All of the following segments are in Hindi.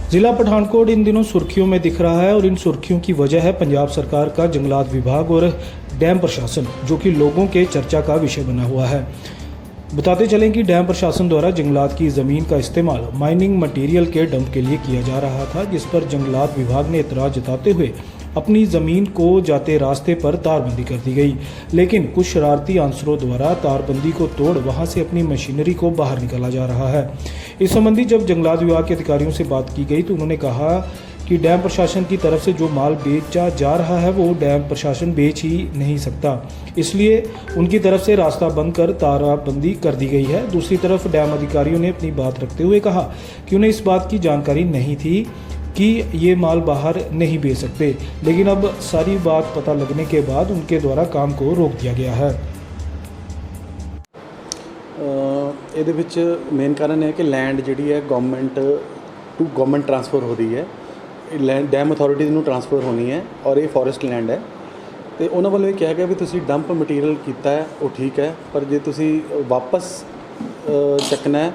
जिला पठानकोट इन दिनों सुर्खियों में दिख रहा है और इन सुर्खियों की वजह है पंजाब सरकार का जंगलात विभाग और डैम प्रशासन, जो कि लोगों के चर्चा का विषय बना हुआ है। बताते चलें कि डैम प्रशासन द्वारा जंगलात की ज़मीन का इस्तेमाल माइनिंग मटेरियल के डंप के लिए किया जा रहा था, जिस पर जंगलात विभाग ने एतराज़ जताते हुए अपनी ज़मीन को जाते रास्ते पर तारबंदी कर दी गई। लेकिन कुछ शरारती आंसरों द्वारा तारबंदी को तोड़ वहां से अपनी मशीनरी को बाहर निकाला जा रहा है। इस संबंधी जब जंगलात विभाग के अधिकारियों से बात की गई तो उन्होंने कहा कि डैम प्रशासन की तरफ से जो माल बेचा जा रहा है वो डैम प्रशासन बेच ही नहीं सकता, इसलिए उनकी तरफ से रास्ता बंद कर तारबंदी कर दी गई है। दूसरी तरफ डैम अधिकारियों ने अपनी बात रखते हुए कहा कि उन्हें इस बात की जानकारी नहीं थी कि ये माल बाहर नहीं बेच सकते, लेकिन अब सारी बात पता लगने के बाद उनके द्वारा काम को रोक दिया गया है। ਇਹਦੇ ਵਿੱਚ ਮੇਨ ਕਾਰਨ ਹੈ ਕਿ ਲੈਂਡ ਜਿਹੜੀ ਹੈ ਗਵਰਨਮੈਂਟ ਟੂ ਗਵਰਨਮੈਂਟ ਟਰਾਂਸਫਰ ਹੋ ਰਹੀ ਹੈ। ਇਹ ਲੈਂਡ ਡੈਮ ਅਥਾਰਟੀਜ਼ ਨੂੰ ਟਰਾਂਸਫਰ ਹੋਣੀ ਹੈ ਔਰ ਇਹ ਫੋਰੈਸਟ ਲੈਂਡ ਹੈ ਤੇ ਉਹਨਾਂ ਵੱਲੋਂ ਇਹ ਕਿਹਾ ਗਿਆ ਵੀ ਤੁਸੀਂ ਡੰਪ ਮਟੀਰੀਅਲ ਕੀਤਾ ਹੈ ਉਹ ਠੀਕ ਹੈ, ਪਰ ਜੇ ਤੁਸੀਂ ਵਾਪਸ ਚੱਕਣਾ ਹੈ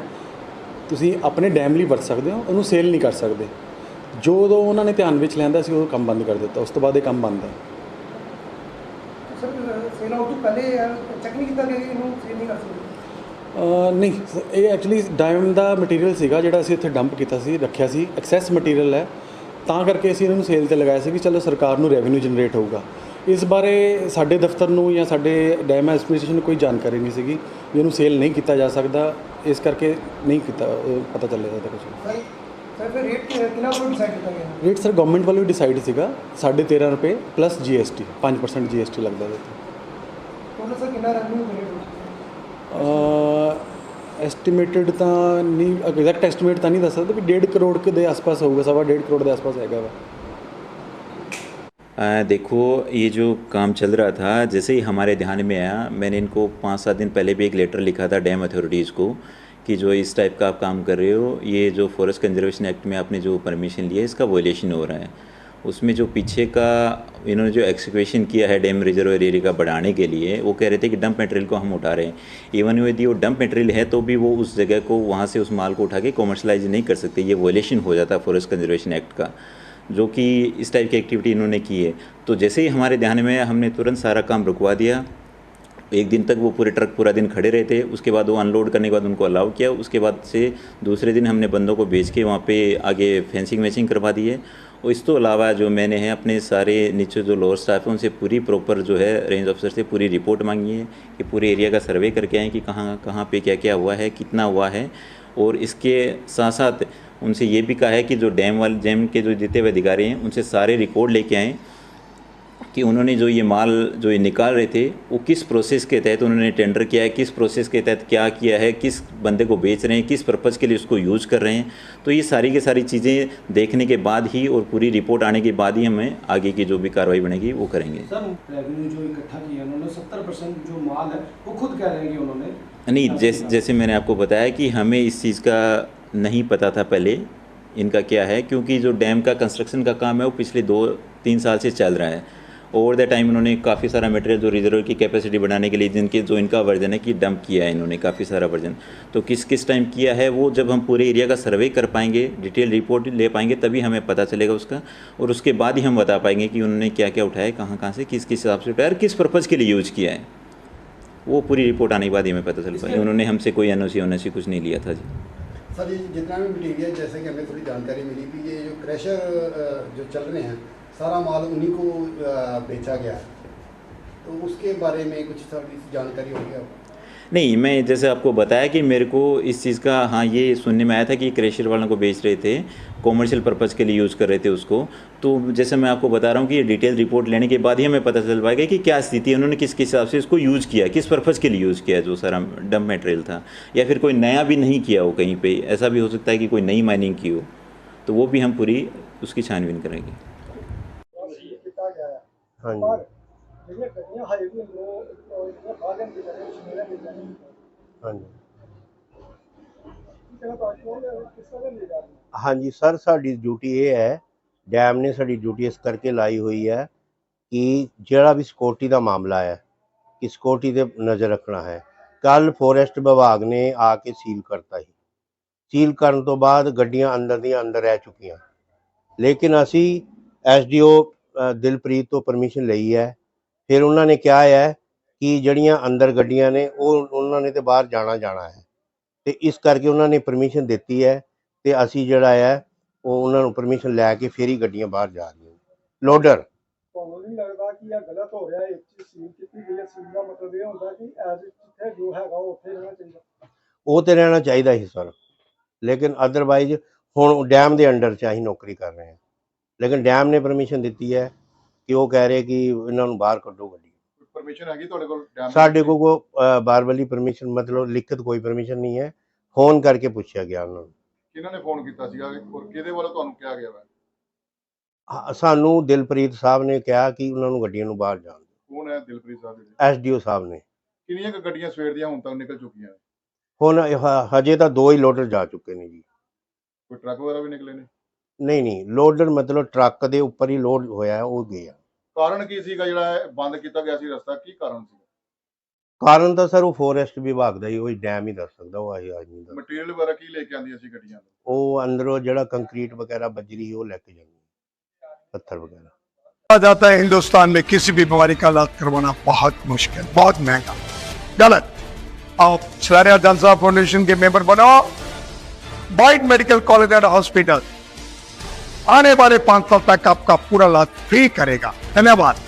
ਤੁਸੀਂ ਆਪਣੇ ਡੈਮ ਲਈ ਵਰਤ ਸਕਦੇ ਹੋ, ਉਹਨੂੰ ਸੇਲ ਨਹੀਂ ਕਰ ਸਕਦੇ। ਜਦੋਂ ਉਹਨਾਂ ਨੇ ਧਿਆਨ ਵਿੱਚ ਲੈਂਦਾ ਸੀ ਉਹ ਕੰਮ ਬੰਦ ਕਰ ਦਿੱਤਾ, ਉਸ ਤੋਂ ਬਾਅਦ ਇਹ ਕੰਮ ਬੰਦ ਹੈ। ਸਰ ਸੇਲ ਆਉਣ ਤੋਂ ਪਹਿਲੇ ਚੈੱਕ ਨਹੀਂ ਕੀਤਾ ਗਿਆ ਕਿ ਇਹਨੂੰ ਸੇਲ ਨਹੀਂ ਕਰ ਸਕਦੇ? ਨਹੀਂ, ਇਹ ਐਕਚੁਅਲੀ ਡਾਇਮੰਡ ਦਾ ਮਟੀਰੀਅਲ ਸੀਗਾ ਜਿਹੜਾ ਅਸੀਂ ਇੱਥੇ ਡੰਪ ਕੀਤਾ ਸੀ, ਰੱਖਿਆ ਸੀ, ਐਕਸੈਸ ਮਟੀਰੀਅਲ ਹੈ, ਤਾਂ ਕਰਕੇ ਅਸੀਂ ਇਹਨਾਂ ਨੂੰ ਸੇਲ 'ਤੇ ਲਗਾਇਆ ਸੀ ਕਿ ਚਲੋ ਸਰਕਾਰ ਨੂੰ ਰੈਵਨਿਊ ਜਨਰੇਟ ਹੋਊਗਾ। ਇਸ ਬਾਰੇ ਸਾਡੇ ਦਫ਼ਤਰ ਨੂੰ ਜਾਂ ਸਾਡੇ ਡੈਮ ਐਡਮਿਨਿਸਟ੍ਰੇਸ਼ਨ ਨੂੰ ਕੋਈ ਜਾਣਕਾਰੀ ਨਹੀਂ ਸੀਗੀ ਵੀ ਇਹਨੂੰ ਸੇਲ ਨਹੀਂ ਕੀਤਾ ਜਾ ਸਕਦਾ, ਇਸ ਕਰਕੇ ਨਹੀਂ ਕੀਤਾ, ਪਤਾ ਚੱਲਿਆ ਇਹਦਾ ਕੁਝ। ਸਰ ਫਿਰ ਰੇਟ ਕਿਹਨਾਂ ਵੱਲੋਂ ਡਿਸਾਈਡ ਕੀਤਾ ਗਿਆ? ਰੇਟ ਸਰ ਗਵਰਨਮੈਂਟ ਵੱਲੋਂ ਡਿਸਾਈਡ ਸੀਗਾ 13.5 ਰੁਪਏ ਪਲੱਸ GST, 5% GST ਲੱਗਦਾ ਇਹਦੇ 'ਤੇ। ਟੋਟਲ ਸਰ ਕਿੰਨਾ ਰੈਵਨਿਊ ਜਨਰੇਟ ਹੋਇਆ? ਐਸਟੀਮੇਟਡ ਤਾਂ ਨਹੀਂ, ਐਗਜ਼ੈਕਟ ਐਸਟੀਮੇਟ ਤਾਂ नहीं दस सकते भी 1.5 करोड़ के आसपास होगा, 1.5 करोड़ के आसपास हैगा वा। देखो, ये जो काम चल रहा था जैसे ही हमारे ध्यान में आया, मैंने इनको 5-7 दिन पहले भी एक लेटर लिखा था डैम अथॉरिटीज़ को कि जो इस टाइप का आप काम कर रहे हो, ये जो फॉरेस्ट कंजर्वेशन एक्ट में आपने जो परमिशन लिया है इसका वॉयलेशन हो रहा है। उसमें जो पीछे का इन्होंने जो एक्सक्वेशन किया है डैम रिजर्वर एरिया का बढ़ाने के लिए, वो कह रहे थे कि डंप मटेरियल को हम उठा रहे हैं। इवन यदि वो डंप मटेरियल है तो भी वो उस जगह को वहाँ से उस माल को उठा के कॉमर्शलाइज नहीं कर सकते, ये वॉयलेशन हो जाता है फॉरेस्ट कंजर्वेशन एक्ट का, जो कि इस टाइप की एक्टिविटी इन्होंने की है। तो जैसे ही हमारे ध्यान में हमने तुरंत सारा काम रुकवा दिया। एक दिन तक वो पूरे ट्रक पूरा दिन खड़े रहे थे, उसके बाद वो अनलोड करने के बाद उनको अलाउ किया। उसके बाद से दूसरे दिन हमने बंदों को भेज के वहाँ पे आगे फेंसिंग वेंसिंग करवा दी है। और इस तो अलावा जो मैंने है अपने सारे नीचे जो लोअर स्टाफ है उनसे पूरी प्रॉपर जो है रेंज ऑफिसर से पूरी रिपोर्ट मांगी है कि पूरे एरिया का सर्वे करके आएँ कि कहाँ कहाँ पे क्या क्या हुआ है, कितना हुआ है। और इसके साथ साथ उनसे ये भी कहा है कि जो डैम के जो जितने हुए अधिकारी हैं उनसे सारे रिकॉर्ड लेके आएँ कि उन्होंने जो ये माल जो ये निकाल रहे थे वो किस प्रोसेस के तहत उन्होंने टेंडर किया है, किस प्रोसेस के तहत क्या किया है, किस बंदे को बेच रहे हैं, किस पर्पज़ के लिए उसको यूज़ कर रहे हैं। तो ये सारी की सारी चीज़ें देखने के बाद ही और पूरी रिपोर्ट आने के बाद ही हमें आगे की जो भी कार्रवाई बनेगी वो करेंगे। सर रेवेन्यू जो इकट्ठा किया उन्होंने 70% जो माल है वो खुद कह रहे हैं कि उन्होंने नहीं, जैसे मैंने आपको बताया कि हमें इस चीज़ का नहीं पता था पहले इनका क्या है, क्योंकि जो डैम का कंस्ट्रक्शन का काम है वो पिछले 2-3 साल से चल रहा है। ओवर द टाइम इन्होंने काफ़ी सारा मटेरियल जो रिजर्वर की कैपेसिटी बढ़ाने के लिए जिनके जो इनका वर्जन है कि डंप किया है इन्होंने काफ़ी सारा वर्जन। तो किस किस टाइम किया है वो जब हम पूरे एरिया का सर्वे कर पाएंगे, डिटेल रिपोर्ट ले पाएंगे, तभी हमें पता चलेगा उसका। और उसके बाद ही हम बता पाएंगे कि उन्होंने क्या क्या उठाया, कहाँ कहाँ से, किस किस हिसाब से उठाया और किस पर्पज़ के लिए यूज़ किया है। वो पूरी रिपोर्ट आने के बाद ही हमें पता चल पाएगा। उन्होंने हमसे कोई NOC कुछ नहीं लिया था जी। सर, ये जितना भी मटीरियल, जैसे कि हमें थोड़ी जानकारी मिली कि ये जो क्रशर जो चल रहे हैं सारा माल उन्हीं को बेचा गया है, तो उसके बारे में कुछ थोड़ी जानकारी होगी आपको? नहीं, मैं जैसे आपको बताया कि मेरे को इस चीज़ का हाँ ये सुनने में आया था कि क्रेशर वालों को बेच रहे थे, कॉमर्शियल पर्पज़ के लिए यूज़ कर रहे थे उसको। तो जैसे मैं आपको बता रहा हूँ कि ये डिटेल रिपोर्ट लेने के बाद ही हमें पता चल पाएगा कि क्या स्थिति है, उन्होंने किस किस हिसाब से इसको यूज़ किया, किस पर्पज़ के लिए यूज़ किया जो सारा डंप मटेरियल था, या फिर कोई नया भी नहीं किया हो कहीं पर। ऐसा भी हो सकता है कि कोई नई माइनिंग की हो, तो वो भी हम पूरी उसकी छानबीन करेंगे। हाँ जी। हाँ जी। हाँ जी सर, साड़ी ड्यूटी ये है, डैम ने साड़ी ड्यूटी इस करके लाई हुई है कि जिहड़ा भी सिक्योरिटी का मामला है कि सिक्योरिटी ते नज़र रखना है। कल फॉरेस्ट विभाग ने आके सील करता ही ਸੀਲ ਕਰਨ ਤੋਂ ਬਾਅਦ ਗੱਡੀਆਂ ਅੰਦਰ ਦੀਆਂ ਅੰਦਰ ਰਹਿ ਚੁੱਕੀਆਂ। ਲੇਕਿਨ ਅਸੀਂ SDO ਦਿਲਪ੍ਰੀਤ ਤੋਂ ਪਰਮਿਸ਼ਨ ਲਈ ਹੈ। ਫਿਰ ਉਹਨਾਂ ਨੇ ਕਿਹਾ ਹੈ ਕਿ ਜਿਹੜੀਆਂ ਅੰਦਰ ਗੱਡੀਆਂ ਨੇ ਉਹ ਉਹਨਾਂ ਨੇ ਤੇ ਬਾਹਰ ਜਾਣਾ ਹੈ, ਤੇ ਇਸ ਕਰਕੇ ਉਹਨਾਂ ਨੇ ਪਰਮਿਸ਼ਨ ਦਿੱਤੀ ਹੈ ਤੇ ਅਸੀਂ ਜਿਹੜਾ ਹੈ ਉਹ ਉਹਨਾਂ ਨੂੰ ਪਰਮਿਸ਼ਨ ਲੈ ਕੇ ਫਿਰ ਹੀ ਗੱਡੀਆਂ ਬਾਹਰ ਜਾ ਰਹੀਆਂ। ਲੋਡਰ ਤੁਹਾਨੂੰ ਨਹੀਂ ਲੱਗਦਾ ਕਿ ਇਹ ਗਲਤ ਹੋ ਰਿਹਾ ਹੈ? ਇੱਕ ਚੀਜ਼ ਸੀਲ ਕੀਤੀ ਗਈ ਹੈ, ਸੀਲ ਦਾ ਮਤਲਬ ਇਹ ਹੁੰਦਾ ਕਿ ਐਜ਼ ਜਿੱਥੇ ਜੋ ਹੈਗਾ ਉਹ ਉੱਥੇ ਰਹਿਣਾ ਚਾਹੀਦਾ। ਉਹ ਤੇ ਰਹਿਣਾ ਚਾਹੀਦਾ ਸੀ ਸਰ, ਲੇਕਿਨ ਅਦਰਵਾਈਜ਼ ਹੁਣ ਡੈਮ ਦੇ ਅੰਡਰ 'ਚ ਅਸੀਂ ਨੌਕਰੀ ਕਰ ਰਹੇ ਹਾਂ, ਲੇਕਿਨ ਡੈਮ ਨੇ ਪਰਮਿਸ਼ਨ ਦਿੱਤੀ ਹੈ ਕਿ ਉਹ ਕਹਿ ਰਹੇ ਕਿ ਇਹਨਾਂ ਨੂੰ ਬਾਹਰ ਕੱਢੋ ਗੱਡੀ। ਪਰਮਿਸ਼ਨ ਹੈਗੀ ਤੁਹਾਡੇ ਕੋਲ ਡੈਮ ਦੀ? ਸਾਡੇ ਕੋਲ ਬਾਹਰ ਵਾਲੀ ਪਰਮਿਸ਼ਨ ਮਤਲਬ ਲਿਖਤ ਕੋਈ ਪਰਮਿਸ਼ਨ ਨਹੀਂ ਹੈ। ਫੋਨ ਕਰਕੇ ਪੁੱਛਿਆ ਗਿਆ ਉਹਨਾਂ ਨੂੰ। ਕਿਹਨਾਂ ਨੇ ਫੋਨ ਕੀਤਾ ਸੀਗਾ ਔਰ ਕਿਹਦੇ ਵੱਲੋਂ ਤੁਹਾਨੂੰ ਕਿਹਾ ਗਿਆ ਵਾ? ਸਾਨੂੰ ਦਿਲਪ੍ਰੀਤ ਸਾਹਿਬ ਨੇ ਕਿਹਾ ਕਿ ਉਹਨਾਂ ਨੂੰ ਗੱਡੀਆਂ ਨੂੰ ਬਾਹਰ ਜਾਣ ਦਿਓ। ਕੌਣ ਹੈ ਦਿਲਪ੍ਰੀਤ ਸਾਹਿਬ ਜਿਹੜੇ? SDO ਸਾਹਿਬ ਨੇ। ਕਿੰਨੀਆਂ ਕੁ ਗੱਡੀਆਂ ਸਵੇਰ ਦੀਆਂ ਹੁਣ ਤੱਕ ਨਿਕਲ ਚੁੱਕੀਆਂ ਨੇ? ਹੁਣ ਹਜੇ ਤਾਂ 2 ਹੀ ਲੋਡਰ ਜਾ ਚੁੱਕੇ ਨੇ ਜੀ। ਕੋਈ ਟਰੱਕ ਵਗੈਰਾ ਵੀ ਨਿਕਲੇ ਨੇ? ਨਹੀਂ ਲੋਡਰ ਮਤਲਬ ਟਰੱਕ ਦੇ ਉੱਪਰ ਹੀ ਲੋਡ ਹੋਇਆ ਉਹ ਗਿਆ। ਕਾਰਨ ਕੀ ਸੀਗਾ ਜਿਹੜਾ ਇਹ ਬੰਦ ਕੀਤਾ ਗਿਆ ਸੀ ਰਸਤਾ? ਕੀ ਕਾਰਨ ਸੀ? ਕਾਰਨ ਤਾਂ ਸਰ ਉਹ ਫੋਰੈਸਟ ਵਿਭਾਗ ਦਾ ਹੀ, ਉਹ ਡੈਮ ਹੀ ਦੱਸ ਸਕਦਾ, ਉਹ ਆਈ ਨਹੀਂ ਦੱਸ। ਮਟੀਰੀਅਲ ਵਗੈਰਾ ਕੀ ਲੈ ਕੇ ਆਉਂਦੀਆਂ ਸੀ ਗੱਡੀਆਂ ਤੋਂ? ਉਹ ਅੰਦਰੋਂ ਜਿਹੜਾ कंक्रीट वगैरह बजरी वो लेके जाएंगे, पत्थर वगैरह। कहा जाता है हिंदुस्तान में किसी भी बीमारी का इलाज करवाना बहुत मुश्किल, बहुत महंगा, गलत। आप शहरिया जलसा फाउंडेशन के मेंबर बनो। बाइट मेडिकल कॉलेज एंड हॉस्पिटल आने वाले 5 साल तक आपका पूरा इलाज फ्री करेगा। धन्यवाद।